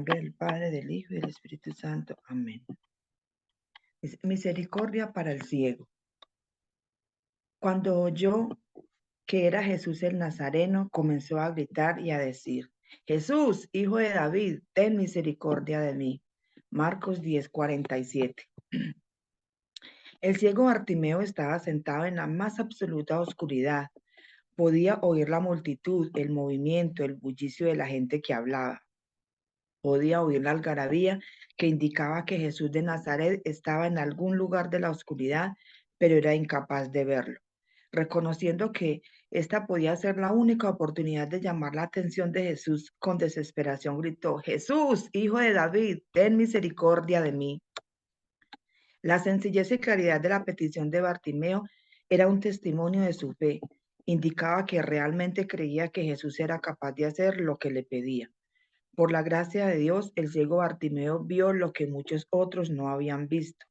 nombre del Padre, del Hijo y del Espíritu Santo. Amén. Misericordia para el ciego. Cuando oyó que era Jesús el Nazareno, comenzó a gritar y a decir: Jesús, hijo de David, ten misericordia de mí. Marcos 10:47. El ciego Bartimeo estaba sentado en la más absoluta oscuridad. Podía oír la multitud, el movimiento, el bullicio de la gente que hablaba. Podía oír la algarabía que indicaba que Jesús de Nazaret estaba en algún lugar de la oscuridad, pero era incapaz de verlo. Reconociendo que esta podía ser la única oportunidad de llamar la atención de Jesús, con desesperación gritó: Jesús, hijo de David, ten misericordia de mí. La sencillez y claridad de la petición de Bartimeo era un testimonio de su fe. Indicaba que realmente creía que Jesús era capaz de hacer lo que le pedía. Por la gracia de Dios, el ciego Bartimeo vio lo que muchos otros no habían visto.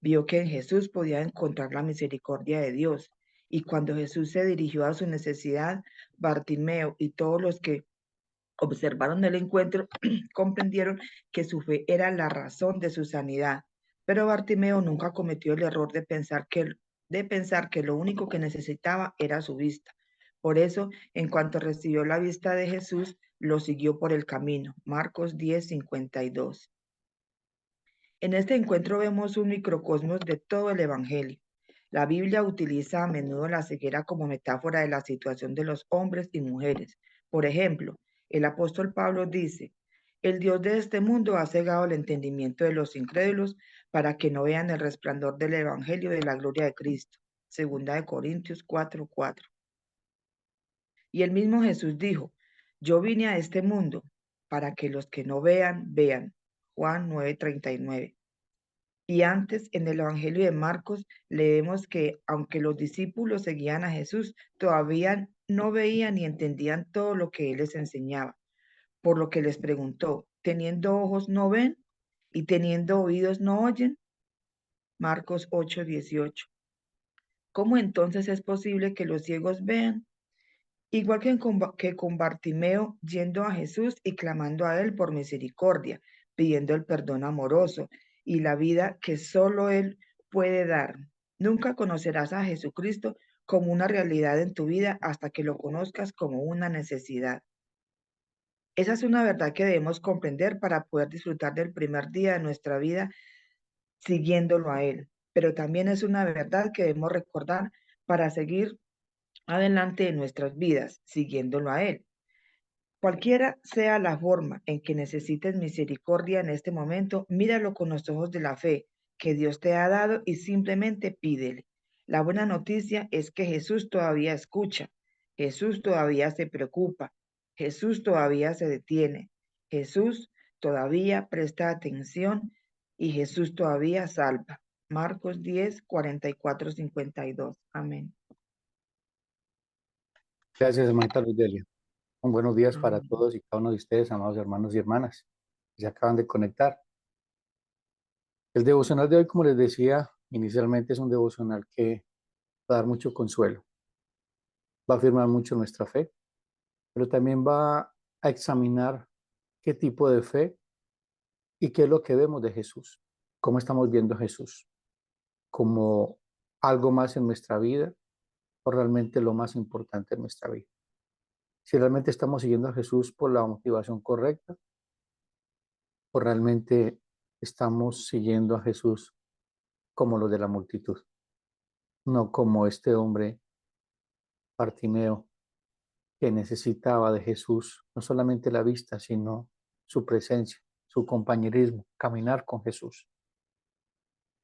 Vio que en Jesús podía encontrar la misericordia de Dios. Y cuando Jesús se dirigió a su necesidad, Bartimeo y todos los que observaron el encuentro comprendieron que su fe era la razón de su sanidad. Pero Bartimeo nunca cometió el error de pensar que lo único que necesitaba era su vista. Por eso, en cuanto recibió la vista de Jesús, lo siguió por el camino. Marcos 10:52. En este encuentro vemos un microcosmos de todo el Evangelio. La Biblia utiliza a menudo la ceguera como metáfora de la situación de los hombres y mujeres. Por ejemplo, el apóstol Pablo dice: el Dios de este mundo ha cegado el entendimiento de los incrédulos para que no vean el resplandor del Evangelio de la gloria de Cristo. Segunda de Corintios 4:4. Y el mismo Jesús dijo: yo vine a este mundo para que los que no vean, vean. Juan 9:39. Y antes, en el Evangelio de Marcos, leemos que aunque los discípulos seguían a Jesús, todavía no veían ni entendían todo lo que él les enseñaba. Por lo que les preguntó: ¿teniendo ojos no ven? ¿Y teniendo oídos no oyen? Marcos 8:18. ¿Cómo entonces es posible que los ciegos vean? Igual que con Bartimeo, yendo a Jesús y clamando a él por misericordia, pidiendo el perdón amoroso y la vida que solo él puede dar. Nunca conocerás a Jesucristo como una realidad en tu vida hasta que lo conozcas como una necesidad. Esa es una verdad que debemos comprender para poder disfrutar del primer día de nuestra vida siguiéndolo a él. Pero también es una verdad que debemos recordar para seguir adelante en nuestras vidas, siguiéndolo a él. Cualquiera sea la forma en que necesites misericordia en este momento, míralo con los ojos de la fe que Dios te ha dado y simplemente pídele. La buena noticia es que Jesús todavía escucha, Jesús todavía se preocupa, Jesús todavía se detiene, Jesús todavía presta atención y Jesús todavía salva. Marcos 10:44-52. Amén. Gracias, hermanita Luz Delia. Un buenos días para Amén. todos y cada uno de ustedes, amados hermanos y hermanas, que se acaban de conectar. El devocional de hoy, como les decía inicialmente, es un devocional que va a dar mucho consuelo, va a afirmar mucho nuestra fe, pero también va a examinar qué tipo de fe y qué es lo que vemos de Jesús, cómo estamos viendo a Jesús, como algo más en nuestra vida o realmente lo más importante en nuestra vida. Si realmente estamos siguiendo a Jesús por la motivación correcta o realmente estamos siguiendo a Jesús como los de la multitud, no como este hombre Bartimeo que necesitaba de Jesús, no solamente la vista, sino su presencia, su compañerismo, caminar con Jesús.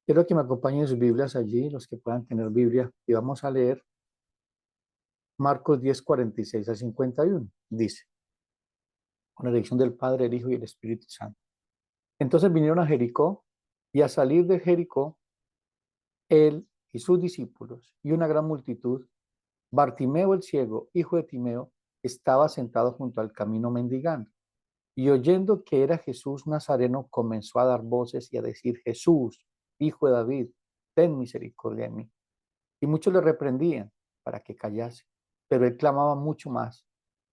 Quiero que me acompañen sus Biblias allí, los que puedan tener Biblia, y vamos a leer Marcos 10:46-51. Dice, con la dirección del Padre, el Hijo y el Espíritu Santo. Entonces vinieron a Jericó, y a salir de Jericó, él y sus discípulos, y una gran multitud, Bartimeo el ciego, hijo de Timeo, estaba sentado junto al camino mendigando. Y oyendo que era Jesús Nazareno, comenzó a dar voces y a decir: Jesús, hijo de David, ten misericordia de mí. Y muchos le reprendían para que callase, pero él clamaba mucho más: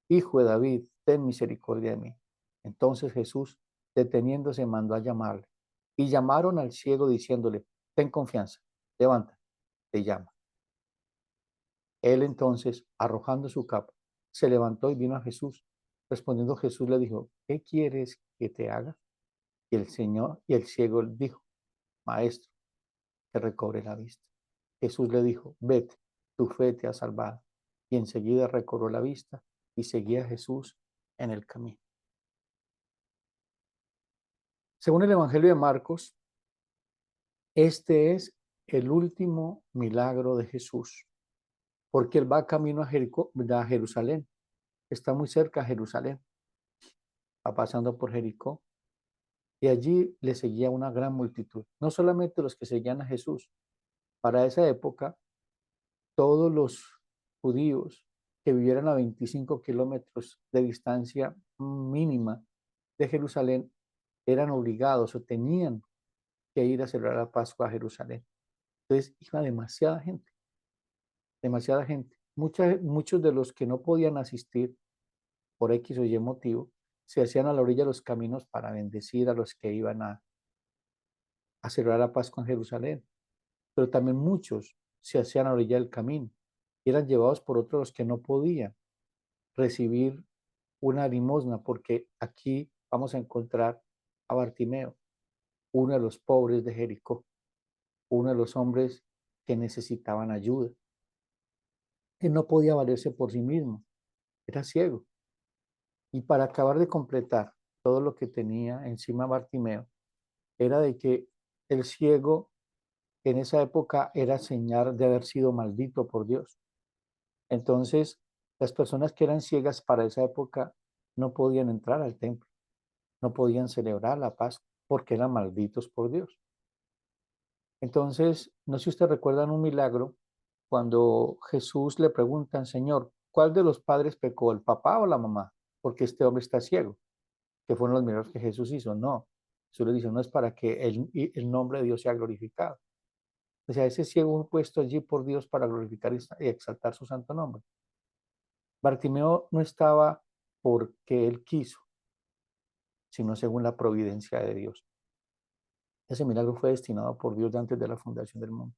Hijo de David, ten misericordia de mí. Entonces Jesús, deteniéndose, mandó a llamarle. Y llamaron al ciego diciéndole, ten confianza, levanta, te llama. Él entonces, arrojando su capa, se levantó y vino a Jesús. Respondiendo Jesús le dijo, ¿qué quieres que te haga? Y el ciego le dijo, Maestro, que recobre la vista. Jesús le dijo, vete, tu fe te ha salvado. Y enseguida recobró la vista y seguía a Jesús en el camino. Según el Evangelio de Marcos, este es el último milagro de Jesús, porque él va camino a Jerusalén. Está muy cerca a Jerusalén. Va pasando por Jericó. Y allí le seguía una gran multitud. No solamente los que seguían a Jesús. Para esa época, todos los judíos que vivieran a 25 kilómetros de distancia mínima de Jerusalén eran obligados o tenían que ir a celebrar la Pascua a Jerusalén. Entonces iba demasiada gente, demasiada gente. Muchos de los que no podían asistir por X o Y motivo, se hacían a la orilla de los caminos para bendecir a los que iban a celebrar la Pascua en Jerusalén. Pero también muchos se hacían a la orilla del camino y eran llevados por otros los que no podían recibir una limosna, porque aquí vamos a encontrar a Bartimeo, uno de los pobres de Jericó, uno de los hombres que necesitaban ayuda. Él no podía valerse por sí mismo, era ciego. Y para acabar de completar todo lo que tenía encima Bartimeo, era de que el ciego en esa época era señal de haber sido maldito por Dios. Entonces, las personas que eran ciegas para esa época no podían entrar al templo, no podían celebrar la Pascua porque eran malditos por Dios. Entonces, no sé si ustedes recuerdan un milagro cuando Jesús le preguntan, Señor, ¿cuál de los padres pecó, el papá o la mamá? Porque este hombre está ciego, que fueron los milagros que Jesús hizo. No, Jesús le dice, no es para que el nombre de Dios sea glorificado. O sea, ese ciego fue puesto allí por Dios para glorificar y exaltar su santo nombre. Bartimeo no estaba porque él quiso, sino según la providencia de Dios. Ese milagro fue destinado por Dios antes de la fundación del mundo.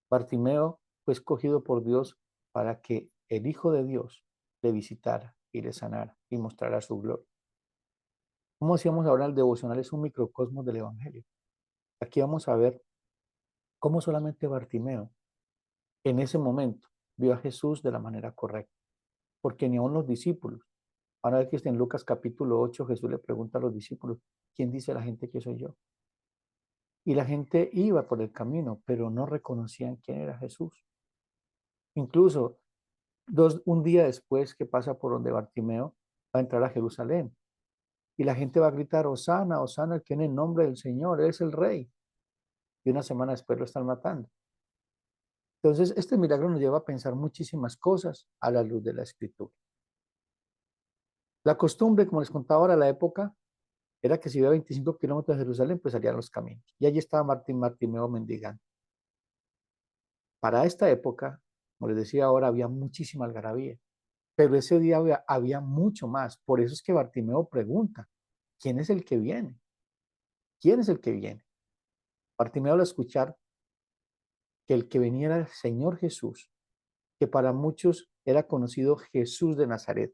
Bartimeo fue escogido por Dios para que el Hijo de Dios le visitara y le sanara y mostrara su gloria. Como decíamos ahora, el devocional es un microcosmos del Evangelio. Aquí vamos a ver cómo solamente Bartimeo en ese momento vio a Jesús de la manera correcta, porque ni aun los discípulos. Ahora ver que está en Lucas capítulo 8, Jesús le pregunta a los discípulos, ¿quién dice la gente que soy yo? Y la gente iba por el camino, pero no reconocían quién era Jesús. Incluso un día después que pasa por donde Bartimeo, va a entrar a Jerusalén. Y la gente va a gritar, Hosana, Hosana, el que en el nombre del Señor, es el rey. Y una semana después lo están matando. Entonces, este milagro nos lleva a pensar muchísimas cosas a la luz de la Escritura. La costumbre, como les contaba ahora, la época, era que si iba a 25 kilómetros de Jerusalén, pues salían los caminos. Y allí estaba Bartimeo mendigando. Para esta época, como les decía ahora, había muchísima algarabía. Pero ese día había mucho más. Por eso es que Bartimeo pregunta, ¿quién es el que viene? ¿Quién es el que viene? Bartimeo al escuchar que el que venía era el Señor Jesús, que para muchos era conocido Jesús de Nazaret.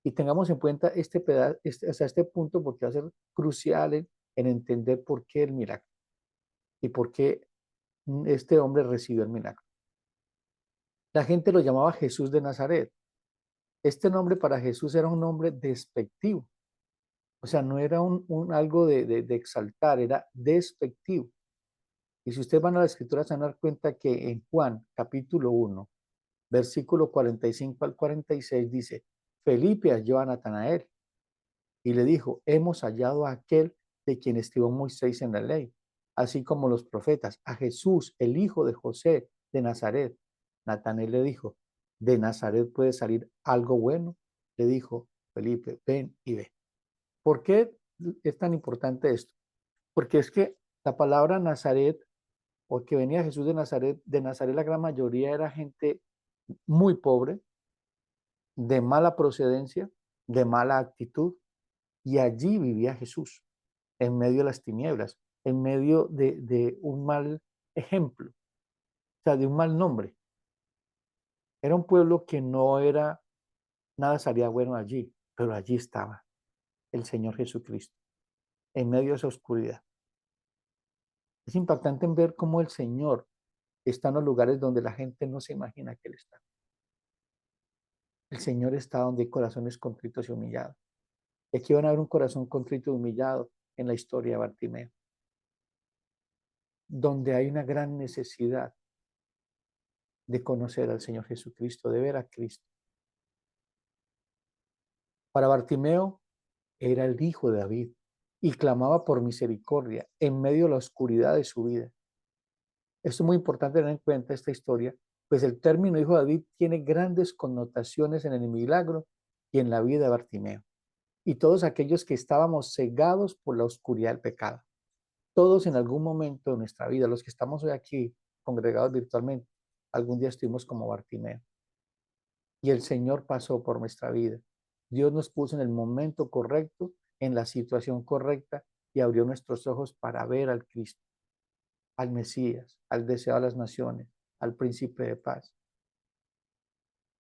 Y tengamos en cuenta hasta este punto porque va a ser crucial en entender por qué el milagro y por qué este hombre recibió el milagro. La gente lo llamaba Jesús de Nazaret. Este nombre para Jesús era un nombre despectivo. O sea, no era algo de exaltar, era despectivo. Y si ustedes van a la escritura, se van a dar cuenta que en Juan, capítulo 1, versículo 45 al 46, dice, Felipe halló a Natanael y le dijo, hemos hallado a aquel de quien escribió Moisés en la ley, así como los profetas, a Jesús, el hijo de José de Nazaret. Natanael le dijo, ¿de Nazaret puede salir algo bueno? Le dijo Felipe, ven y ve. ¿Por qué es tan importante esto? Porque es que la palabra Nazaret, o que venía Jesús de Nazaret la gran mayoría era gente muy pobre, de mala procedencia, de mala actitud. Y allí vivía Jesús, en medio de las tinieblas, en medio de un mal ejemplo, o sea, de un mal nombre. Era un pueblo que no era, nada salía bueno allí, pero allí estaba el Señor Jesucristo, en medio de esa oscuridad. Es impactante en ver cómo el Señor está en los lugares donde la gente no se imagina que Él está. El Señor está donde hay corazones contritos y humillados. Y aquí van a ver un corazón contrito y humillado en la historia de Bartimeo, donde hay una gran necesidad de conocer al Señor Jesucristo, de ver a Cristo. Para Bartimeo era el hijo de David y clamaba por misericordia en medio de la oscuridad de su vida. Esto es muy importante tener en cuenta esta historia, pues el término hijo de David tiene grandes connotaciones en el milagro y en la vida de Bartimeo. Y todos aquellos que estábamos cegados por la oscuridad del pecado. Todos en algún momento de nuestra vida, los que estamos hoy aquí congregados virtualmente, algún día estuvimos como Bartimeo. Y el Señor pasó por nuestra vida. Dios nos puso en el momento correcto, en la situación correcta y abrió nuestros ojos para ver al Cristo, al Mesías, al deseado de las naciones, al príncipe de paz.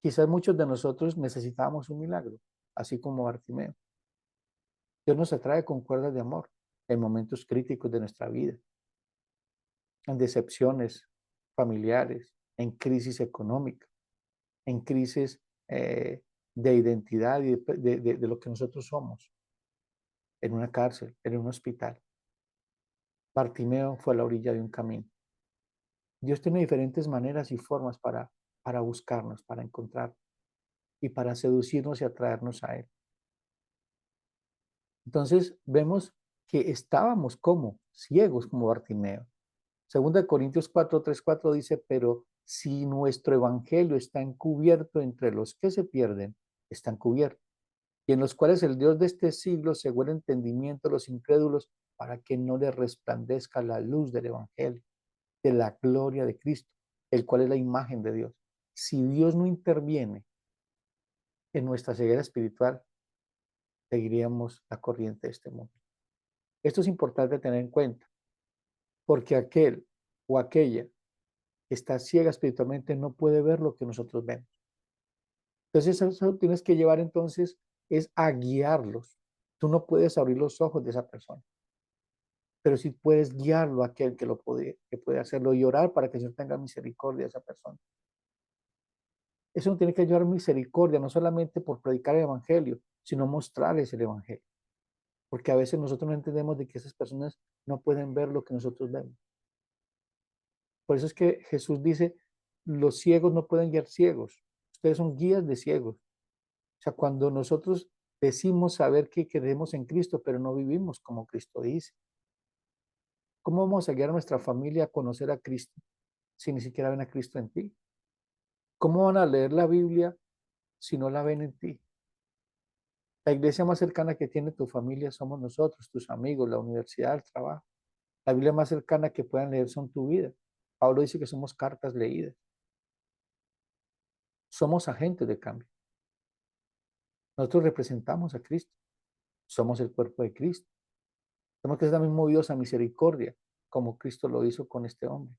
Quizás muchos de nosotros necesitábamos un milagro, así como Bartimeo. Dios nos atrae con cuerdas de amor en momentos críticos de nuestra vida, en decepciones familiares, en crisis económica, en crisis de identidad y de lo que nosotros somos, en una cárcel, en un hospital. Bartimeo fue a la orilla de un camino. Dios tiene diferentes maneras y formas para buscarnos, para encontrar y para seducirnos y atraernos a Él. Entonces vemos que estábamos como ciegos como Bartimeo. Segunda de Corintios 4, 3, 4 dice, pero si nuestro evangelio está encubierto entre los que se pierden, está encubierto, y en los cuales el Dios de este siglo cegó el entendimiento de los incrédulos para que no les resplandezca la luz del evangelio, de la gloria de Cristo, el cual es la imagen de Dios. Si Dios no interviene en nuestra ceguera espiritual, seguiríamos la corriente de este mundo. Esto es importante tener en cuenta, porque aquel o aquella que está ciega espiritualmente no puede ver lo que nosotros vemos. Entonces eso tienes que llevar entonces es a guiarlos. Tú no puedes abrir los ojos de esa persona, pero sí puedes guiarlo a aquel que puede hacerlo y orar para que el Señor tenga misericordia de esa persona. Eso no tiene que llevar misericordia, no solamente por predicar el evangelio, sino mostrarles el evangelio. Porque a veces nosotros no entendemos de que esas personas no pueden ver lo que nosotros vemos. Por eso es que Jesús dice, los ciegos no pueden guiar ciegos. Ustedes son guías de ciegos. O sea, cuando nosotros decimos saber que creemos en Cristo, pero no vivimos como Cristo dice. ¿Cómo vamos a guiar a nuestra familia a conocer a Cristo si ni siquiera ven a Cristo en ti? ¿Cómo van a leer la Biblia si no la ven en ti? La iglesia más cercana que tiene tu familia somos nosotros, tus amigos, la universidad, el trabajo. La Biblia más cercana que puedan leer son tu vida. Pablo dice que somos cartas leídas. Somos agentes de cambio. Nosotros representamos a Cristo. Somos el cuerpo de Cristo. Tenemos que ser también movidos a misericordia, como Cristo lo hizo con este hombre.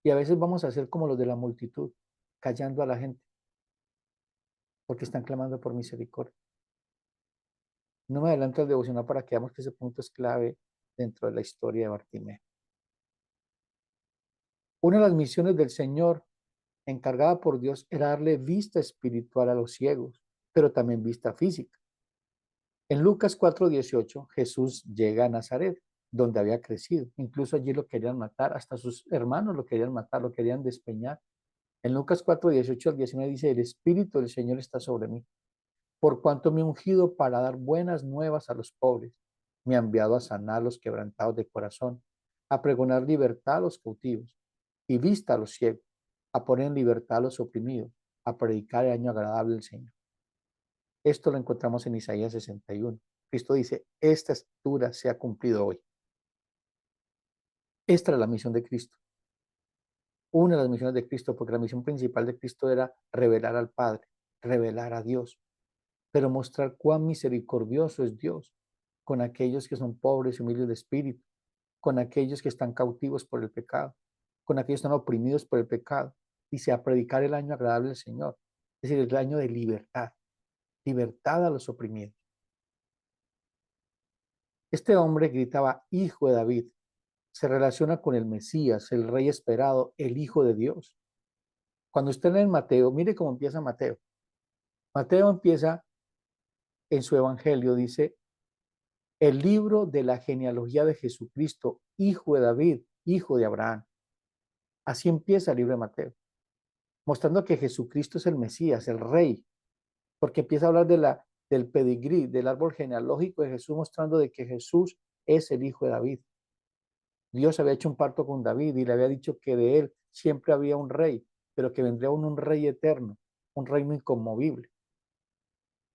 Y a veces vamos a ser como los de la multitud, callando a la gente, porque están clamando por misericordia. No me adelanto al devocional para que veamos que ese punto es clave dentro de la historia de Bartimeo. Una de las misiones del Señor encargada por Dios era darle vista espiritual a los ciegos, pero también vista física. En Lucas 4:18, Jesús llega a Nazaret, donde había crecido. Incluso allí lo querían matar, hasta sus hermanos lo querían matar, lo querían despeñar. En Lucas 4:18 al 19 dice, el Espíritu del Señor está sobre mí, por cuanto me ha ungido para dar buenas nuevas a los pobres. Me ha enviado a sanar a los quebrantados de corazón, a pregonar libertad a los cautivos y vista a los ciegos, a poner en libertad a los oprimidos, a predicar el año agradable del Señor. Esto lo encontramos en Isaías 61. Cristo dice, esta escritura se ha cumplido hoy. Esta es la misión de Cristo. Una de las misiones de Cristo, porque la misión principal de Cristo era revelar al Padre, revelar a Dios. pero mostrar cuán misericordioso es Dios con aquellos que son pobres y humildes de espíritu, con aquellos que están cautivos por el pecado, con aquellos que están oprimidos por el pecado. Dice, a predicar el año agradable del Señor, es decir, el año de libertad, libertad a los oprimidos. Este hombre gritaba, Hijo de David, se relaciona con el Mesías, el Rey esperado, el Hijo de Dios. Cuando usted lee en Mateo, mire cómo empieza Mateo. Mateo empieza en su evangelio, dice, el libro de la genealogía de Jesucristo, hijo de David, hijo de Abraham. Así empieza el libro de Mateo, mostrando que Jesucristo es el Mesías, el Rey, porque empieza a hablar del pedigrí, del árbol genealógico de Jesús, mostrando de que Jesús es el hijo de David. Dios había hecho un pacto con David y le había dicho que de él siempre había un rey, pero que vendría un rey eterno, un reino inconmovible.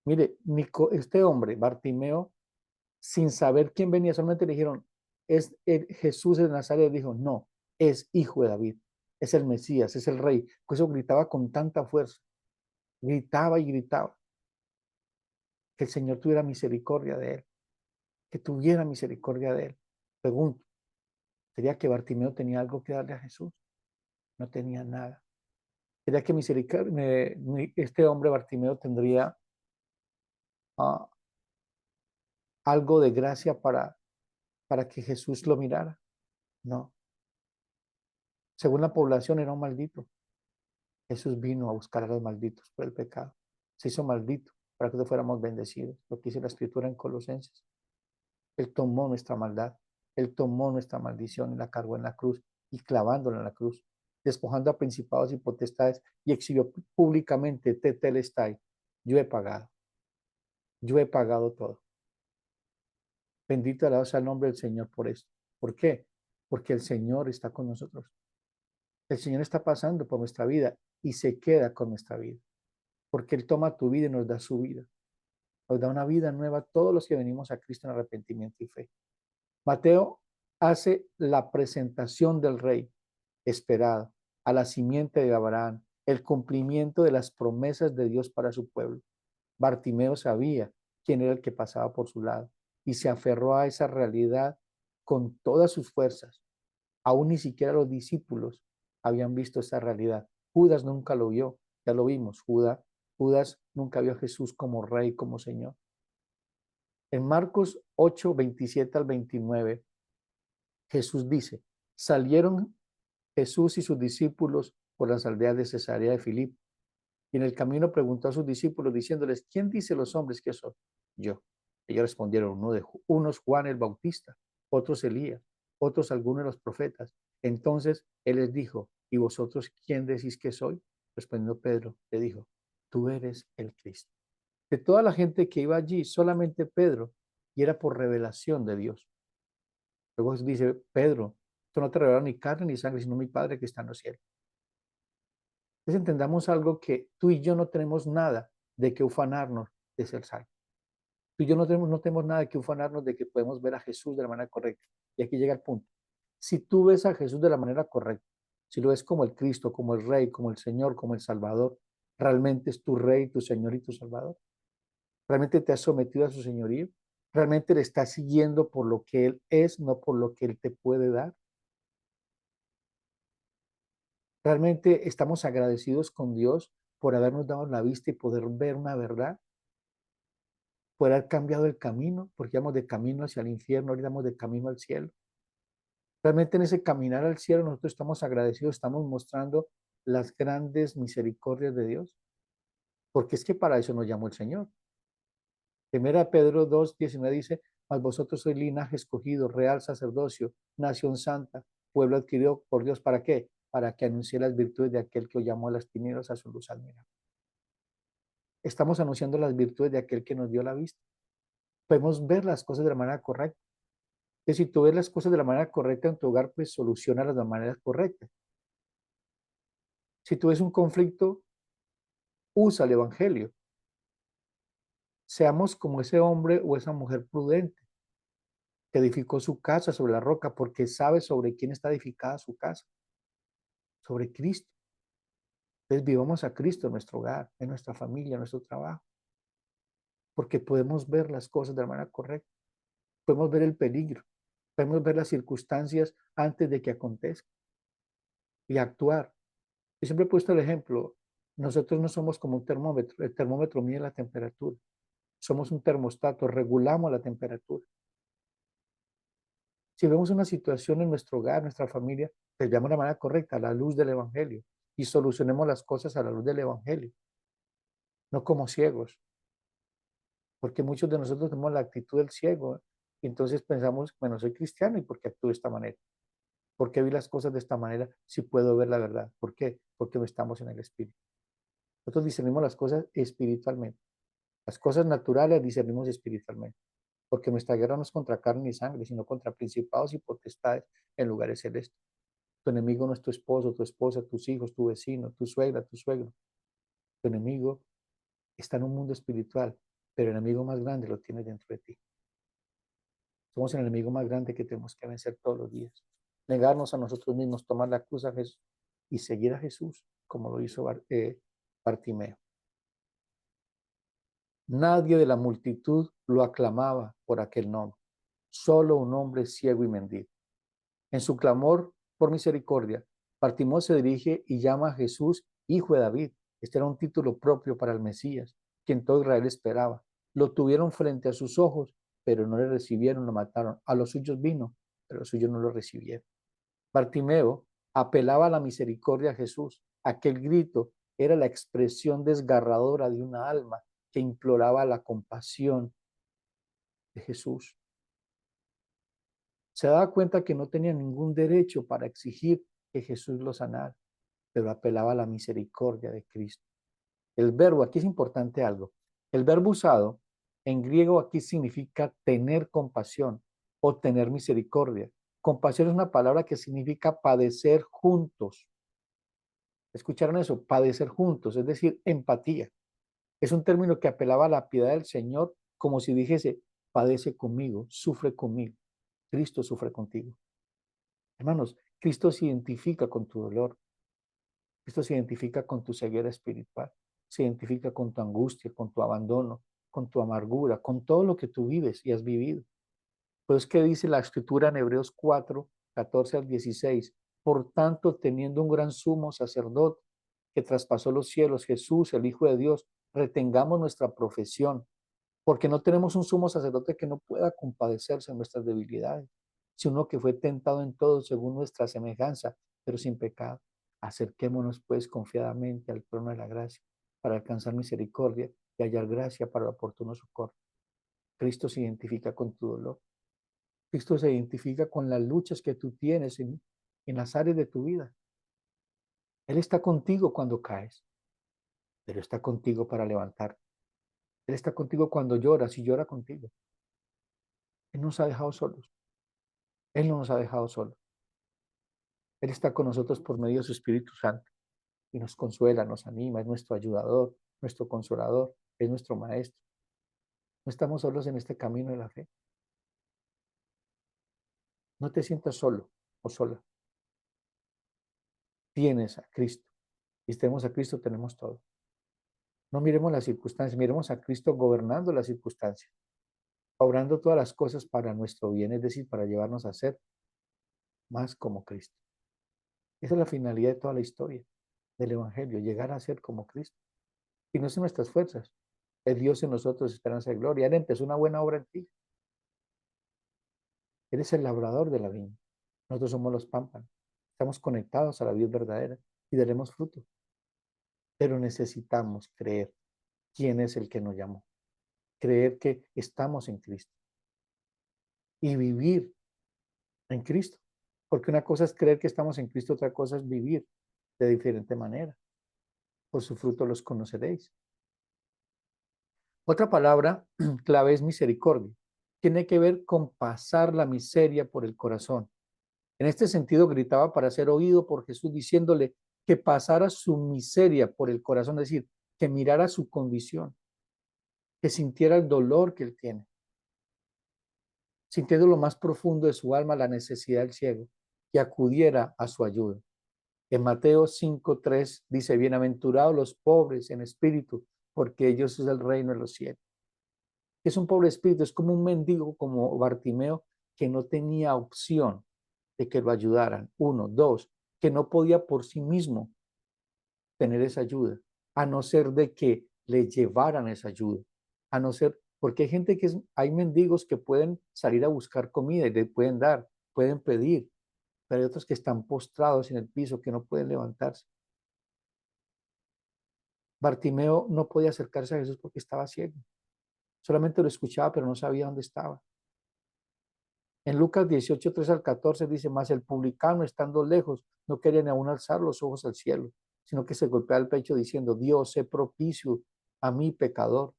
Mire, este hombre, Bartimeo, sin saber quién venía, solamente le dijeron, es Jesús de Nazaret. Dijo, no, es hijo de David, es el Mesías, es el rey. Por eso gritaba con tanta fuerza, gritaba y gritaba, que el Señor tuviera misericordia de él, que tuviera misericordia de él. Pregunto, ¿sería que Bartimeo tenía algo que darle a Jesús? No tenía nada. ¿Sería que este hombre Bartimeo tendría uh, algo de gracia para que Jesús lo mirara? No. Según la población era un maldito. Jesús vino a buscar a los malditos por el pecado. Se hizo maldito para que nosotros fuéramos bendecidos. Lo que dice la Escritura en Colosenses. Él tomó nuestra maldad. Él tomó nuestra maldición y la cargó en la cruz y clavándola en la cruz, despojando a principados y potestades y exhibió públicamente, tetelestai, yo he pagado. Yo he pagado todo. Bendito alabado sea el nombre del Señor por esto. ¿Por qué? Porque el Señor está con nosotros. El Señor está pasando por nuestra vida y se queda con nuestra vida. Porque Él toma tu vida y nos da su vida. Nos da una vida nueva a todos los que venimos a Cristo en arrepentimiento y fe. Mateo hace la presentación del Rey esperado, a la simiente de Abraham, el cumplimiento de las promesas de Dios para su pueblo. Bartimeo sabía quién era el que pasaba por su lado y se aferró a esa realidad con todas sus fuerzas. Aún ni siquiera los discípulos habían visto esa realidad. Judas nunca lo vio, ya lo vimos. Judas nunca vio a Jesús como Rey, como Señor. En Marcos 8, 27 al 29, Jesús dice, salieron Jesús y sus discípulos por las aldeas de Cesarea de Filipo. Y en el camino preguntó a sus discípulos diciéndoles, ¿quién dice los hombres que soy? Yo. Ellos respondieron, unos Juan el Bautista, otros Elías, otros algunos de los profetas. Entonces él les dijo, ¿y vosotros quién decís que soy? Respondiendo Pedro, le dijo, tú eres el Cristo. De toda la gente que iba allí, solamente Pedro, y era por revelación de Dios. Luego dice, Pedro, esto no te revela ni carne ni sangre, sino mi Padre que está en los cielos. Entonces entendamos algo, que tú y yo no tenemos nada de que ufanarnos de ser salvos. Tú y yo no tenemos nada que ufanarnos de que podemos ver a Jesús de la manera correcta. Y aquí llega el punto. Si tú ves a Jesús de la manera correcta, si lo ves como el Cristo, como el Rey, como el Señor, como el Salvador, ¿realmente es tu Rey, tu Señor y tu Salvador? ¿Realmente te has sometido a su señorío? ¿Realmente le estás siguiendo por lo que Él es, no por lo que Él te puede dar? ¿Realmente estamos agradecidos con Dios por habernos dado la vista y poder ver una verdad? Por haber cambiado el camino, porque íbamos de camino hacia el infierno, ahora íbamos de camino al cielo. Realmente en ese caminar al cielo nosotros estamos agradecidos, estamos mostrando las grandes misericordias de Dios, porque es que para eso nos llamó el Señor. Primera Pedro 2:19 dice, mas vosotros sois linaje escogido, real sacerdocio, nación santa, pueblo adquirido por Dios. ¿Para qué? Para que anuncie las virtudes de aquel que os llamó a las tinieblas a su luz admirable. Estamos anunciando las virtudes de aquel que nos dio la vista. Podemos ver las cosas de la manera correcta. Que si tú ves las cosas de la manera correcta en tu hogar, pues soluciona de la manera correcta. Si tú ves un conflicto, usa el evangelio. Seamos como ese hombre o esa mujer prudente que edificó su casa sobre la roca porque sabe sobre quién está edificada su casa, sobre Cristo. Entonces vivamos a Cristo en nuestro hogar, en nuestra familia, en nuestro trabajo. porque podemos ver las cosas de la manera correcta, podemos ver el peligro, podemos ver las circunstancias antes de que acontezcan y actuar. Yo siempre he puesto el ejemplo, nosotros no somos como un termómetro, el termómetro mide la temperatura, somos un termostato, regulamos la temperatura. Si vemos una situación en nuestro hogar, nuestra familia, pues veamos de la manera correcta, a la luz del Evangelio, y solucionemos las cosas a la luz del Evangelio, no como ciegos, porque muchos de nosotros tenemos la actitud del ciego, y entonces pensamos, bueno, soy cristiano, ¿y por qué actúo de esta manera? ¿Por qué vi las cosas de esta manera si puedo ver la verdad? ¿Por qué? Porque no estamos en el Espíritu. Nosotros discernimos las cosas espiritualmente. Las cosas naturales discernimos espiritualmente, porque nuestra guerra no es contra carne ni sangre, sino contra principados y potestades en lugares celestes. Tu enemigo no es tu esposo, tu esposa, tus hijos, tu vecino, tu suegra, tu suegro. Tu enemigo está en un mundo espiritual, pero el enemigo más grande lo tienes dentro de ti. Somos el enemigo más grande que tenemos que vencer todos los días. Negarnos a nosotros mismos, tomar la cruz a Jesús y seguir a Jesús, como lo hizo Bartimeo. Nadie de la multitud lo aclamaba por aquel nombre, solo un hombre ciego y mendigo. En su clamor por misericordia, Bartimeo se dirige y llama a Jesús hijo de David. Este era un título propio para el Mesías, quien todo Israel esperaba. Lo tuvieron frente a sus ojos, pero no le recibieron, lo mataron. A los suyos vino, pero los suyos no lo recibieron. Bartimeo apelaba a la misericordia de Jesús. Aquel grito era la expresión desgarradora de una alma que imploraba la compasión de Jesús. Se daba cuenta que no tenía ningún derecho para exigir que Jesús lo sanara, pero apelaba a la misericordia de Cristo. El verbo, aquí es importante algo, el verbo usado en griego aquí significa tener compasión o tener misericordia. Compasión es una palabra que significa padecer juntos. ¿Escucharon eso? Padecer juntos, es decir, empatía. Es un término que apelaba a la piedad del Señor como si dijese, padece conmigo, sufre conmigo. Cristo sufre contigo. Hermanos, Cristo se identifica con tu dolor. Cristo se identifica con tu ceguera espiritual. Se identifica con tu angustia, con tu abandono, con tu amargura, con todo lo que tú vives y has vivido. Pues que dice la escritura en Hebreos 4, 14 al 16. Por tanto, teniendo un gran sumo sacerdote que traspasó los cielos, Jesús, el Hijo de Dios, retengamos nuestra profesión, porque no tenemos un sumo sacerdote que no pueda compadecerse en nuestras debilidades, sino que fue tentado en todo según nuestra semejanza, pero sin pecado. Acerquémonos pues confiadamente al trono de la gracia para alcanzar misericordia y hallar gracia para el oportuno socorro. Cristo se identifica con tu dolor. Cristo se identifica con las luchas que tú tienes en las áreas de tu vida. Él está contigo cuando caes, pero está contigo para levantarte. Él está contigo cuando lloras y llora contigo. Él nos ha dejado solos. Él no nos ha dejado solos. Él está con nosotros por medio de su Espíritu Santo y nos consuela, nos anima, es nuestro ayudador, nuestro consolador, es nuestro maestro. No estamos solos en este camino de la fe. No te sientas solo o sola. Tienes a Cristo. Y si tenemos a Cristo, tenemos todo. No miremos las circunstancias, miremos a Cristo gobernando las circunstancias, obrando todas las cosas para nuestro bien, es decir, para llevarnos a ser más como Cristo. Esa es la finalidad de toda la historia del Evangelio, llegar a ser como Cristo. Y no son nuestras fuerzas, es Dios en nosotros, esperanza y gloria. Él empezó una buena obra en ti. Eres el labrador de la viña. Nosotros somos los pámpanos. Estamos conectados a la vida verdadera y daremos fruto. Pero necesitamos creer quién es el que nos llamó. Creer que estamos en Cristo y vivir en Cristo. Porque una cosa es creer que estamos en Cristo, otra cosa es vivir de diferente manera. Por su fruto los conoceréis. Otra palabra clave es misericordia. Tiene que ver con pasar la miseria por el corazón. En este sentido, gritaba para ser oído por Jesús, diciéndole que pasara su miseria por el corazón, es decir, que mirara su condición, que sintiera el dolor que él tiene, sintiendo lo más profundo de su alma la necesidad del ciego, que acudiera a su ayuda. En Mateo 5:3 dice, bienaventurados los pobres en espíritu, porque ellos es el reino de los cielos. Es un pobre espíritu, es como un mendigo, como Bartimeo, que no tenía opción de que lo ayudaran. Uno, dos, que no podía por sí mismo tener esa ayuda, a no ser de que le llevaran esa ayuda, a no ser, porque hay gente hay mendigos que pueden salir a buscar comida y le pueden dar, pueden pedir, pero hay otros que están postrados en el piso, que no pueden levantarse. Bartimeo no podía acercarse a Jesús porque estaba ciego. Solamente lo escuchaba, pero no sabía dónde estaba. En Lucas 18, 3 al 14 dice, más el publicano estando lejos no quería ni aún alzar los ojos al cielo, sino que se golpea el pecho diciendo, Dios, sé propicio a mí, pecador.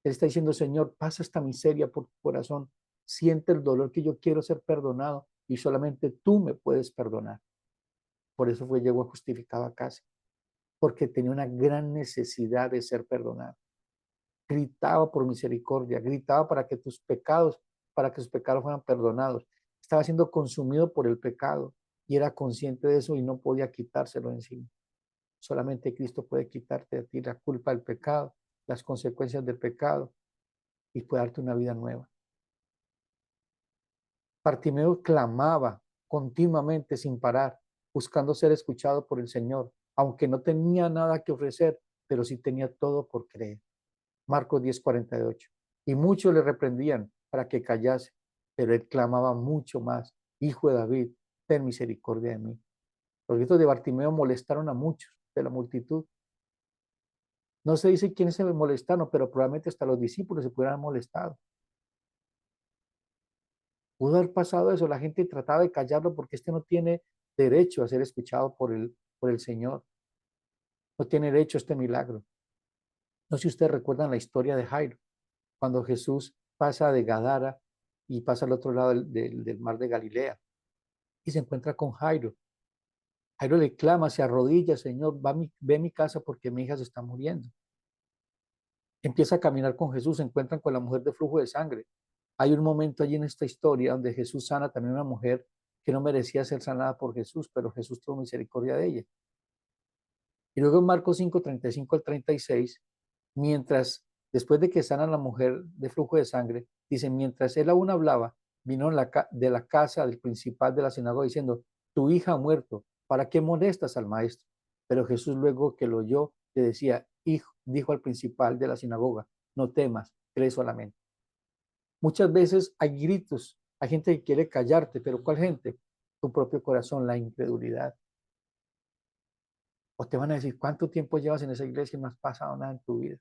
Él está diciendo, Señor, pasa esta miseria por tu corazón, siente el dolor que yo quiero ser perdonado y solamente tú me puedes perdonar. Por eso llegó justificado a casa, porque tenía una gran necesidad de ser perdonado. Gritaba por misericordia, gritaba para que sus pecados fueran perdonados. Estaba siendo consumido por el pecado y era consciente de eso y no podía quitárselo encima. Solamente Cristo puede quitarte de ti la culpa del pecado, las consecuencias del pecado y puede darte una vida nueva. Bartimeo clamaba continuamente sin parar, buscando ser escuchado por el Señor, aunque no tenía nada que ofrecer, pero sí tenía todo por creer. Marcos 10:48. Y muchos le reprendían para que callase, pero él clamaba mucho más, Hijo de David, ten misericordia de mí. Los gritos de Bartimeo molestaron a muchos de la multitud. No se dice quiénes se molestaron, pero probablemente hasta los discípulos se pudieran haber molestado. Pudo haber pasado eso, la gente trataba de callarlo porque este no tiene derecho a ser escuchado por el Señor. No tiene derecho a este milagro. No sé si ustedes recuerdan la historia de Jairo, cuando Jesús pasa de Gadara y pasa al otro lado del mar de Galilea y se encuentra con Jairo. Jairo le clama, se arrodilla, Señor, ve a mi casa porque mi hija se está muriendo. Empieza a caminar con Jesús, se encuentran con la mujer de flujo de sangre. Hay un momento allí en esta historia donde Jesús sana también a una mujer que no merecía ser sanada por Jesús, pero Jesús tuvo misericordia de ella. Y luego en Marcos 5, 35 al 36, mientras, después de que sana a la mujer de flujo de sangre, dice, mientras él aún hablaba, vino de la casa del principal de la sinagoga diciendo, tu hija ha muerto, ¿para qué molestas al maestro? Pero Jesús luego que lo oyó, le decía, hijo, dijo al principal de la sinagoga, no temas, cree solamente. Muchas veces hay gritos, hay gente que quiere callarte, pero ¿cuál gente? Tu propio corazón, la incredulidad. O te van a decir, ¿cuánto tiempo llevas en esa iglesia y no has pasado nada en tu vida?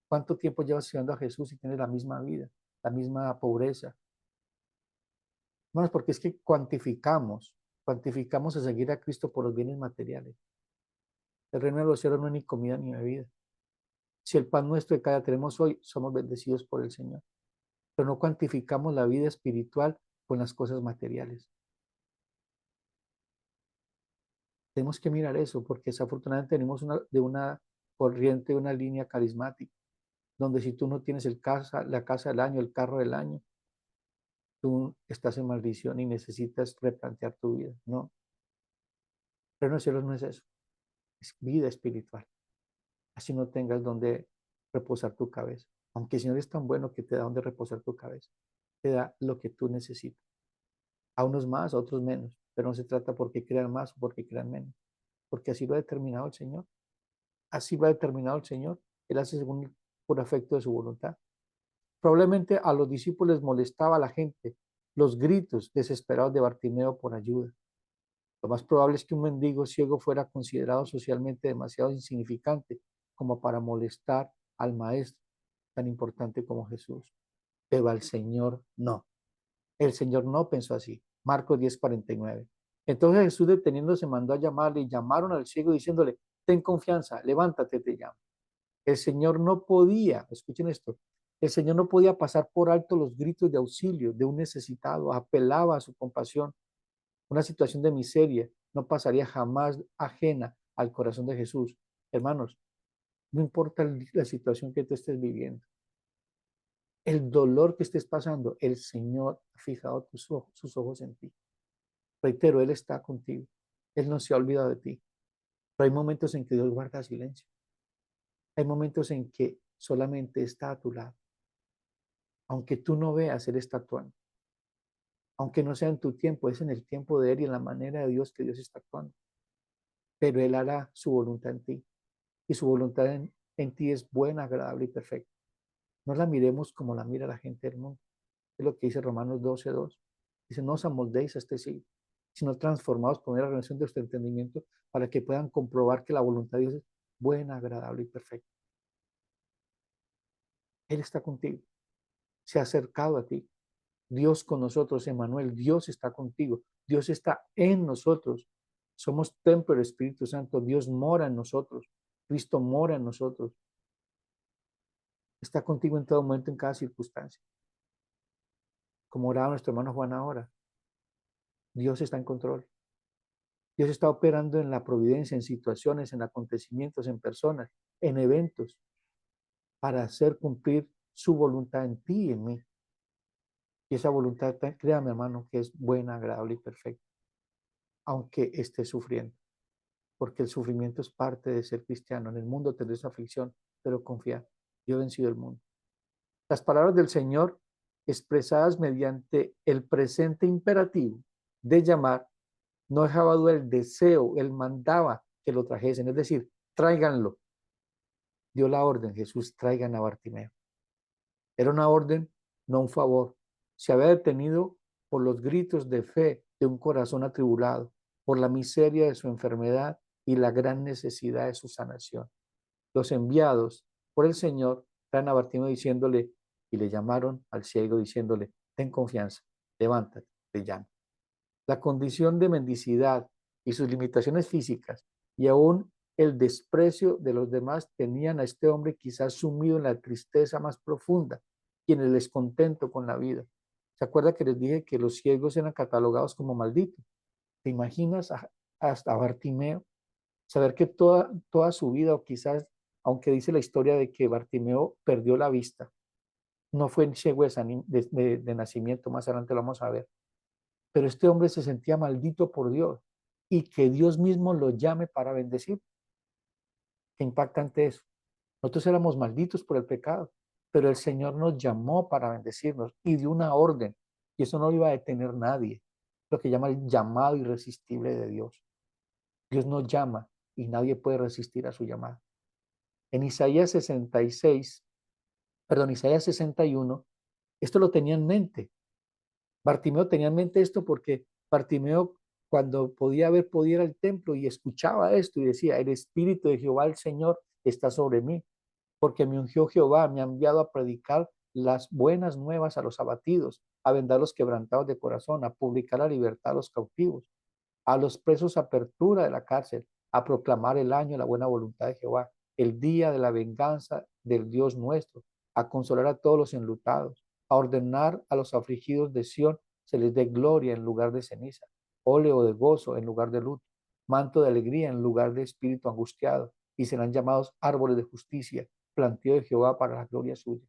¿Cuánto tiempo llevas siguiendo a Jesús y tienes la misma vida, la misma pobreza? Bueno, porque es que cuantificamos a seguir a Cristo por los bienes materiales. El reino de los cielos no es ni comida ni bebida. Si el pan nuestro de cada día tenemos hoy, somos bendecidos por el Señor. Pero no cuantificamos la vida espiritual con las cosas materiales. Tenemos que mirar eso, porque desafortunadamente tenemos de una corriente, una línea carismática, donde si tú no tienes la casa del año, el carro del año, tú estás en maldición y necesitas replantear tu vida. No, pero en los cielos no es eso, es vida espiritual. Así no tengas donde reposar tu cabeza. Aunque el Señor es tan bueno que te da donde reposar tu cabeza, te da lo que tú necesitas. A unos más, a otros menos, pero no se trata porque crean más o porque crean menos, porque así lo ha determinado el Señor. Así lo ha determinado el Señor. Él hace según por afecto de su voluntad. Probablemente a los discípulos les molestaba a la gente los gritos desesperados de Bartimeo por ayuda. Lo más probable es que un mendigo ciego fuera considerado socialmente demasiado insignificante como para molestar al maestro tan importante como Jesús. Pero al Señor no. El Señor no pensó así. Marcos 10:49. Entonces Jesús deteniéndose mandó a llamarle y llamaron al ciego diciéndole, ten confianza, levántate, te llamo. El Señor no podía, escuchen esto, el Señor no podía pasar por alto los gritos de auxilio de un necesitado, apelaba a su compasión. Una situación de miseria no pasaría jamás ajena al corazón de Jesús. Hermanos, no importa la situación que tú estés viviendo, el dolor que estés pasando, el Señor ha fijado sus ojos en ti. Reitero, Él está contigo. Él no se ha olvidado de ti. Pero hay momentos en que Dios guarda silencio. Hay momentos en que solamente está a tu lado. Aunque tú no veas, Él está actuando. Aunque no sea en tu tiempo, es en el tiempo de Él y en la manera de Dios que Dios está actuando. Pero Él hará su voluntad en ti. Y su voluntad en ti es buena, agradable y perfecta. No la miremos como la mira la gente del mundo. Es lo que dice Romanos 12:2. Dice, no os amoldéis a este siglo, sino transformados con la renovación de vuestro entendimiento para que puedan comprobar que la voluntad de Dios es buena, agradable y perfecta. Él está contigo. Se ha acercado a ti. Dios con nosotros, Emmanuel, Dios está contigo. Dios está en nosotros. Somos templo del Espíritu Santo. Dios mora en nosotros. Cristo mora en nosotros. Está contigo en todo momento, en cada circunstancia. Como oraba nuestro hermano Juan ahora. Dios está en control. Dios está operando en la providencia, en situaciones, en acontecimientos, en personas, en eventos, para hacer cumplir su voluntad en ti y en mí. Y esa voluntad, créame hermano, que es buena, agradable y perfecta, aunque esté sufriendo, porque el sufrimiento es parte de ser cristiano. En el mundo tendréis aflicción, pero confiad, yo he vencido el mundo. Las palabras del Señor expresadas mediante el presente imperativo de llamar no dejaba duda el deseo, él mandaba que lo trajesen, es decir, tráiganlo. Dio la orden, Jesús, traigan a Bartimeo. Era una orden, no un favor. Se había detenido por los gritos de fe de un corazón atribulado, por la miseria de su enfermedad y la gran necesidad de su sanación. Los enviados por el Señor traen a Bartimeo diciéndole, y le llamaron al ciego diciéndole, ten confianza, levántate, te llamo. La condición de mendicidad y sus limitaciones físicas y aún el desprecio de los demás tenían a este hombre quizás sumido en la tristeza más profunda y en el descontento con la vida. ¿Se acuerda que les dije que los ciegos eran catalogados como malditos? ¿Te imaginas hasta Bartimeo? Saber que toda su vida, o quizás, aunque dice la historia de que Bartimeo perdió la vista, no fue ciego de nacimiento, más adelante lo vamos a ver, pero este hombre se sentía maldito por Dios y que Dios mismo lo llame para bendecir. Qué impactante eso. Nosotros éramos malditos por el pecado, pero el Señor nos llamó para bendecirnos y dio una orden y eso no lo iba a detener nadie. Lo que llama el llamado irresistible de Dios. Dios nos llama y nadie puede resistir a su llamada. En Isaías 66, perdón, Isaías 61, esto lo tenía en mente. Bartimeo tenía en mente esto porque Bartimeo, cuando podía ver, podía ir al templo y escuchaba esto y decía, el Espíritu de Jehová, el Señor, está sobre mí, porque me ungió Jehová, me ha enviado a predicar las buenas nuevas a los abatidos, a vendar los quebrantados de corazón, a publicar la libertad a los cautivos, a los presos apertura de la cárcel, a proclamar el año de la buena voluntad de Jehová, el día de la venganza del Dios nuestro, a consolar a todos los enlutados, a ordenar a los afligidos de Sión se les dé gloria en lugar de ceniza, óleo de gozo en lugar de luto, manto de alegría en lugar de espíritu angustiado, y serán llamados árboles de justicia, planteo de Jehová para la gloria suya.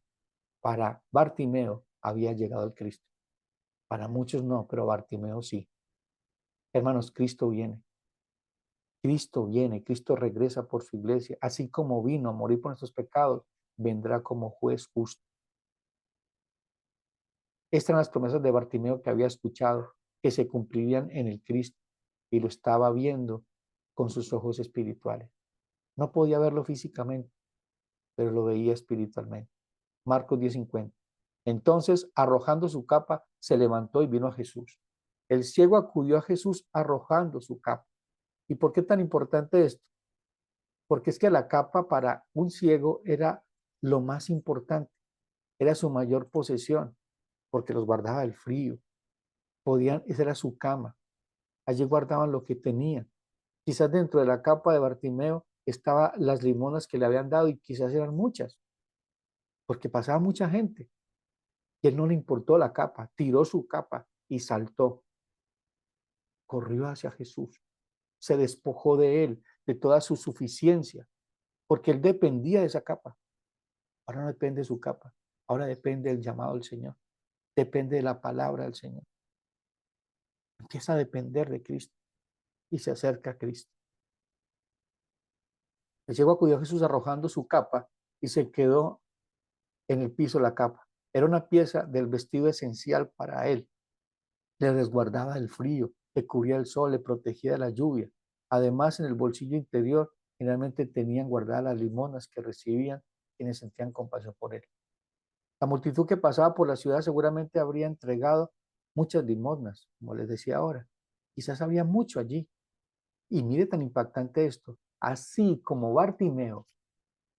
Para Bartimeo había llegado el Cristo. Para muchos no, pero Bartimeo sí. Hermanos, Cristo viene. Cristo viene, Cristo regresa por su iglesia, así como vino a morir por nuestros pecados, vendrá como juez justo. Estas eran las promesas de Bartimeo que había escuchado, que se cumplirían en el Cristo, y lo estaba viendo con sus ojos espirituales. No podía verlo físicamente, pero lo veía espiritualmente. Marcos 10:50. Entonces, arrojando su capa, se levantó y vino a Jesús. El ciego acudió a Jesús arrojando su capa. ¿Y por qué tan importante esto? Porque es que la capa para un ciego era lo más importante, era su mayor posesión, porque los guardaba del frío. Esa era su cama. Allí guardaban lo que tenían. Quizás dentro de la capa de Bartimeo estaban las limonas que le habían dado y quizás eran muchas, porque pasaba mucha gente. Y él no le importó la capa, tiró su capa y saltó. Corrió hacia Jesús. Se despojó de él, de toda su suficiencia, porque él dependía de esa capa. Ahora no depende de su capa, ahora depende del llamado del Señor, depende de la palabra del Señor. Empieza a depender de Cristo y se acerca a Cristo. El ciego acudió a Jesús arrojando su capa y se quedó en el piso la capa. Era una pieza del vestido esencial para él. Le resguardaba del frío, le cubría el sol, le protegía de la lluvia. Además, en el bolsillo interior generalmente tenían guardadas las limonas que recibían quienes sentían compasión por él. La multitud que pasaba por la ciudad seguramente habría entregado muchas limosnas, como les decía ahora. Quizás había mucho allí. Y mire tan impactante esto. Así como Bartimeo,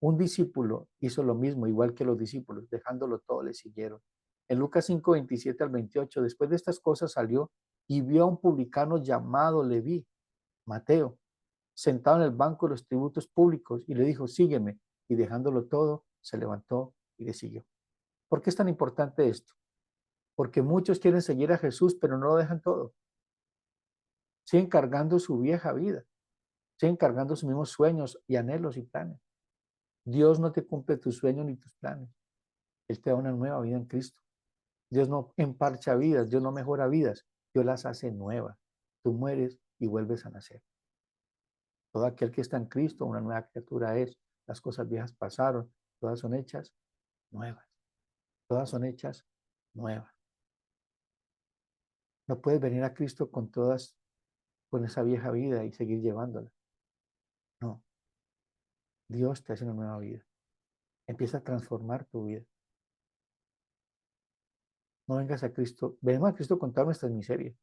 un discípulo, hizo lo mismo, igual que los discípulos, dejándolo todo, le siguieron. En Lucas 5, 27 al 28, después de estas cosas salió y vio a un publicano llamado Leví, Mateo, sentado en el banco de los tributos públicos y le dijo, sígueme. Y dejándolo todo, se levantó y le siguió. ¿Por qué es tan importante esto? Porque muchos quieren seguir a Jesús, pero no lo dejan todo. Siguen cargando su vieja vida, siguen cargando sus mismos sueños y anhelos y planes. Dios no te cumple tus sueños ni tus planes. Él te da una nueva vida en Cristo. Dios no emparcha vidas, Dios no mejora vidas, Dios las hace nuevas. Tú mueres y vuelves a nacer. Todo aquel que está en Cristo, una nueva criatura es. Las cosas viejas pasaron, todas son hechas nuevas. Todas son hechas nuevas. No puedes venir a Cristo con esa vieja vida y seguir llevándola. No, Dios te hace una nueva vida. Empieza a transformar tu vida. No vengas a Cristo, venimos a Cristo con todas nuestras miserias,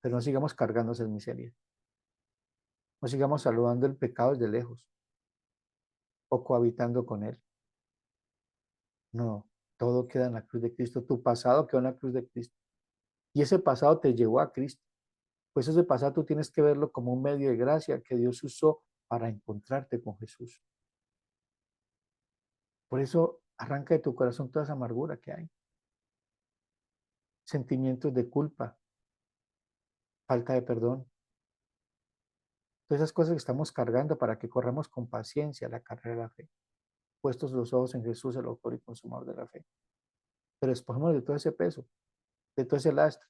pero no sigamos cargando esas miserias. No sigamos saludando el pecado desde lejos o cohabitando con él. No, todo queda en la cruz de Cristo. Tu pasado quedó en la cruz de Cristo. Y ese pasado te llevó a Cristo. Pues ese pasado tú tienes que verlo como un medio de gracia que Dios usó para encontrarte con Jesús. Por eso arranca de tu corazón toda esa amargura que hay. Sentimientos de culpa, falta de perdón. Todas esas cosas que estamos cargando para que corramos con paciencia la carrera de la fe. Puestos los ojos en Jesús, el autor y consumador de la fe. Pero despojémonos de todo ese peso, de todo ese lastre,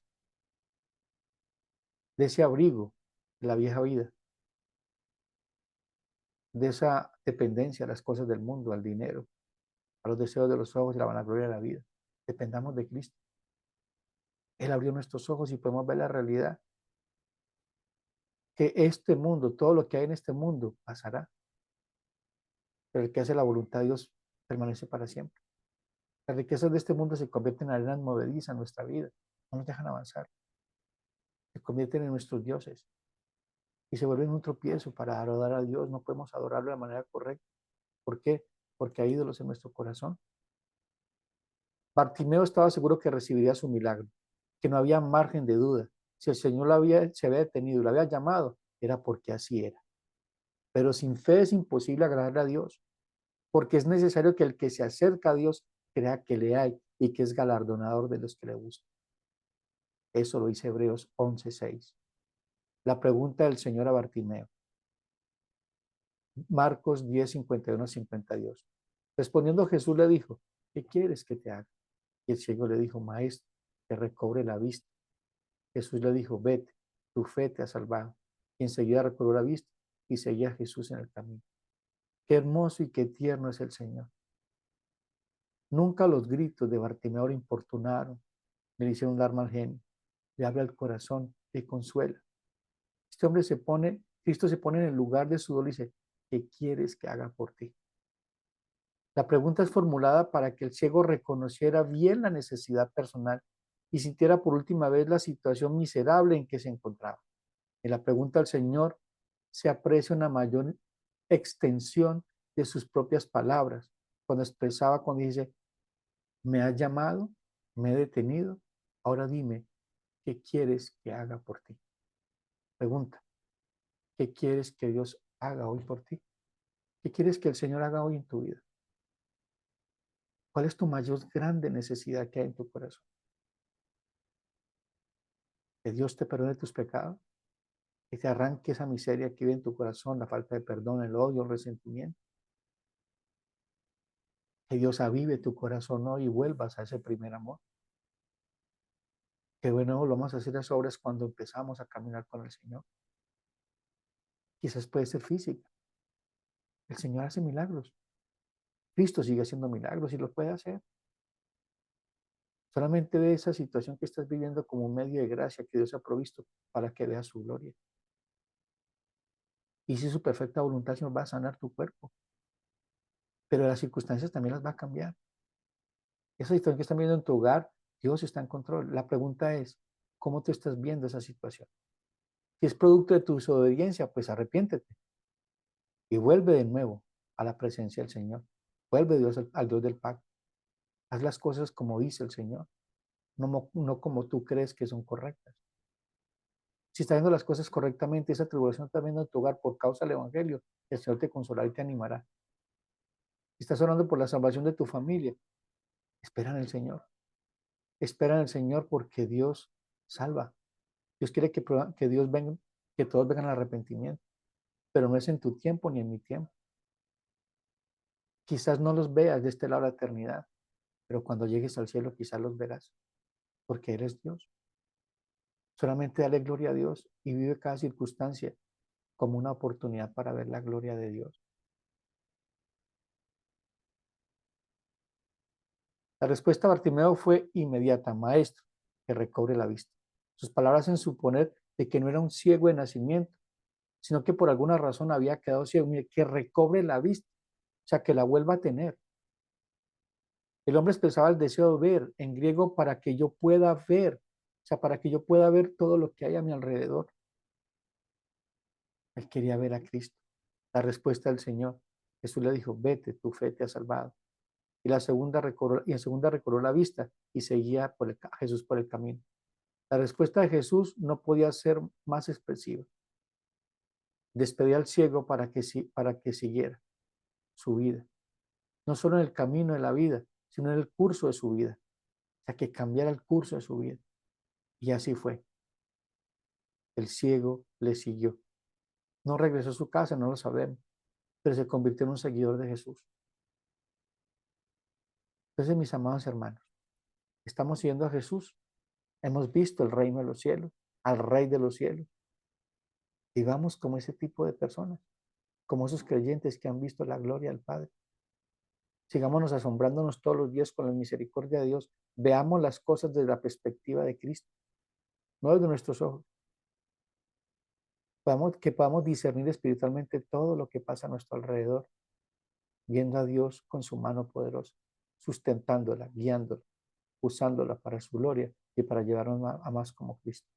de ese abrigo, de la vieja vida, de esa dependencia a las cosas del mundo, al dinero, a los deseos de los ojos y la vanagloria de la vida. Dependamos de Cristo. Él abrió nuestros ojos y podemos ver la realidad, que este mundo, todo lo que hay en este mundo pasará, pero el que hace la voluntad de Dios permanece para siempre. Las riquezas de este mundo se convierten en arenas movedizas en nuestra vida, no nos dejan avanzar, se convierten en nuestros dioses y se vuelven un tropiezo para adorar a Dios. No podemos adorarlo de manera correcta. ¿Por qué? Porque hay ídolos en nuestro corazón. Bartimeo estaba seguro que recibiría su milagro, que no había margen de duda. Si el Señor se había detenido y lo había llamado, era porque así era. Pero sin fe es imposible agradarle a Dios, porque es necesario que el que se acerca a Dios crea que le hay y que es galardonador de los que le buscan. Eso lo dice Hebreos 11:6. La pregunta del Señor a Bartimeo. Marcos 10:51-52. Respondiendo Jesús le dijo, ¿qué quieres que te haga? Y el ciego le dijo, maestro, que recobre la vista. Jesús le dijo, vete, tu fe te ha salvado. Y enseguida recobró la vista y seguía a Jesús en el camino. Qué hermoso y qué tierno es el Señor. Nunca los gritos de Bartimeo le importunaron, me le hicieron dar mal genio. Le habla el corazón, le consuela. Este hombre se pone, Cristo se pone en el lugar de su dolor y dice, ¿qué quieres que haga por ti? La pregunta es formulada para que el ciego reconociera bien la necesidad personal y sintiera por última vez la situación miserable en que se encontraba. En la pregunta al Señor se aprecia una mayor extensión de sus propias palabras, cuando dice, me has llamado, me he detenido, ahora dime, ¿qué quieres que haga por ti? Pregunta, ¿qué quieres que Dios haga hoy por ti? ¿Qué quieres que el Señor haga hoy en tu vida? ¿Cuál es tu mayor grande necesidad que hay en tu corazón? ¿Que Dios te perdone tus pecados? ¿Que te arranque esa miseria que vive en tu corazón, la falta de perdón, el odio, el resentimiento? Que Dios avive tu corazón hoy y vuelvas a ese primer amor. Que de nuevo lo vamos a hacer las obras cuando empezamos a caminar con el Señor. Quizás puede ser física. El Señor hace milagros. Cristo sigue haciendo milagros y los puede hacer. Solamente ve esa situación que estás viviendo como un medio de gracia que Dios ha provisto para que veas su gloria. Y si su perfecta voluntad se va a sanar tu cuerpo, pero las circunstancias también las va a cambiar. Esa situación que están viendo en tu hogar, Dios está en control. La pregunta es, ¿cómo tú estás viendo esa situación? Si es producto de tu desobediencia, pues arrepiéntete y vuelve de nuevo a la presencia del Señor. Vuelve Dios al Dios del pacto. Haz las cosas como dice el Señor, no como tú crees que son correctas. Si estás viendo las cosas correctamente, esa tribulación está viendo en tu hogar por causa del Evangelio, el Señor te consolará y te animará. Si estás orando por la salvación de tu familia, espera en el Señor. Espera en el Señor porque Dios salva. Dios quiere que Dios venga, que todos vengan al arrepentimiento, pero no es en tu tiempo ni en mi tiempo. Quizás no los veas de este lado de la eternidad, pero cuando llegues al cielo quizás los verás, porque eres Dios. Solamente dale gloria a Dios y vive cada circunstancia como una oportunidad para ver la gloria de Dios. La respuesta de Bartimeo fue inmediata: Maestro, que recobre la vista. Sus palabras hacen suponer de que no era un ciego de nacimiento, sino que por alguna razón había quedado ciego. Mire, que recobre la vista, o sea, que la vuelva a tener. El hombre expresaba el deseo de ver, en griego, para que yo pueda ver, o sea, para que yo pueda ver todo lo que hay a mi alrededor. Él quería ver a Cristo. La respuesta del Señor. Jesús le dijo, vete, tu fe te ha salvado. Y en segunda recobró la vista y seguía a Jesús por el camino. La respuesta de Jesús no podía ser más expresiva. Despedía al ciego para que siguiera su vida. No solo en el camino de la vida, sino en el curso de su vida. O sea, que cambiara el curso de su vida. Y así fue. El ciego le siguió. No regresó a su casa, no lo sabemos, pero se convirtió en un seguidor de Jesús. Entonces, mis amados hermanos, estamos siguiendo a Jesús. Hemos visto el reino de los cielos, al Rey de los cielos. Vivamos como ese tipo de personas, como esos creyentes que han visto la gloria del Padre. Sigámonos asombrándonos todos los días con la misericordia de Dios. Veamos las cosas desde la perspectiva de Cristo, no desde nuestros ojos. Que podamos discernir espiritualmente todo lo que pasa a nuestro alrededor, viendo a Dios con su mano poderosa, sustentándola, guiándola, usándola para su gloria y para llevarnos a más como Cristo.